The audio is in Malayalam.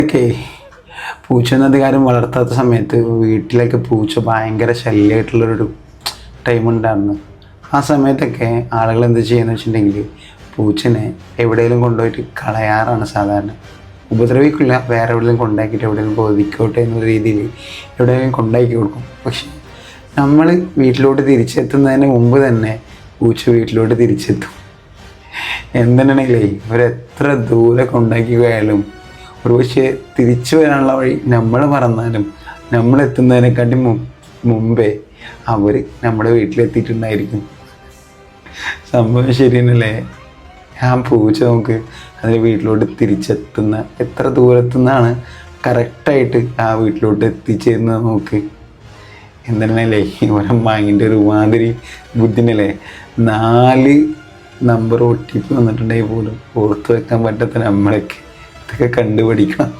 ഒക്കെ പൂച്ചയൊന്നും അധികാരം വളർത്താത്ത സമയത്ത് വീട്ടിലേക്ക് പൂച്ച ഭയങ്കര ശല്യമായിട്ടുള്ളൊരു ടൈം ഉണ്ടായിരുന്നു. ആ സമയത്തൊക്കെ ആളുകൾ എന്ത് ചെയ്യുന്നത് വെച്ചിട്ടുണ്ടെങ്കിൽ പൂച്ചനെ എവിടെയെങ്കിലും കൊണ്ടുപോയിട്ട് കളയാറാണ് സാധാരണ. ഉപദ്രവിക്കില്ല, വേറെ എവിടെയെങ്കിലും കൊണ്ടാക്കിയിട്ട് എവിടെയെങ്കിലും ബോധിക്കോട്ടെ എന്നുള്ള രീതിയിൽ എവിടെയെങ്കിലും കൊണ്ടാക്കി കൊടുക്കും. പക്ഷെ നമ്മൾ വീട്ടിലോട്ട് തിരിച്ചെത്തുന്നതിന് മുമ്പ് തന്നെ പൂച്ച വീട്ടിലോട്ട് തിരിച്ചെത്തും. എന്തിനാണെങ്കിലേ അവരെത്ര ദൂരെ കൊണ്ടാക്കി പോയാലും ഒരു പക്ഷേ തിരിച്ചു വരാനുള്ള വഴി നമ്മൾ മറന്നാലും നമ്മളെത്തുന്നതിനെക്കാട്ടി മുമ്പേ അവർ നമ്മുടെ വീട്ടിലെത്തിയിട്ടുണ്ടായിരിക്കും. സംഭവം ശരി തന്നെയല്ലേ? ആ പൂച്ച നമുക്ക് അതിൻ്റെ വീട്ടിലോട്ട് തിരിച്ചെത്തുന്ന എത്ര ദൂരത്തുനിന്നാണ് കറക്റ്റായിട്ട് ആ വീട്ടിലോട്ട് എത്തിച്ചേരുന്നത് നോക്ക്. എന്തിനല്ലേ ഇവരെ മൈൻഡ് ഒരു മാതിരി ബുദ്ധിനല്ലേ. 4 നമ്പർ OTP വന്നിട്ടുണ്ടെങ്കിൽ പോലും ഓർത്ത് വെക്കാൻ പറ്റാത്ത നമ്മളൊക്കെ ഇതൊക്കെ കണ്ടുപിടിക്കണം.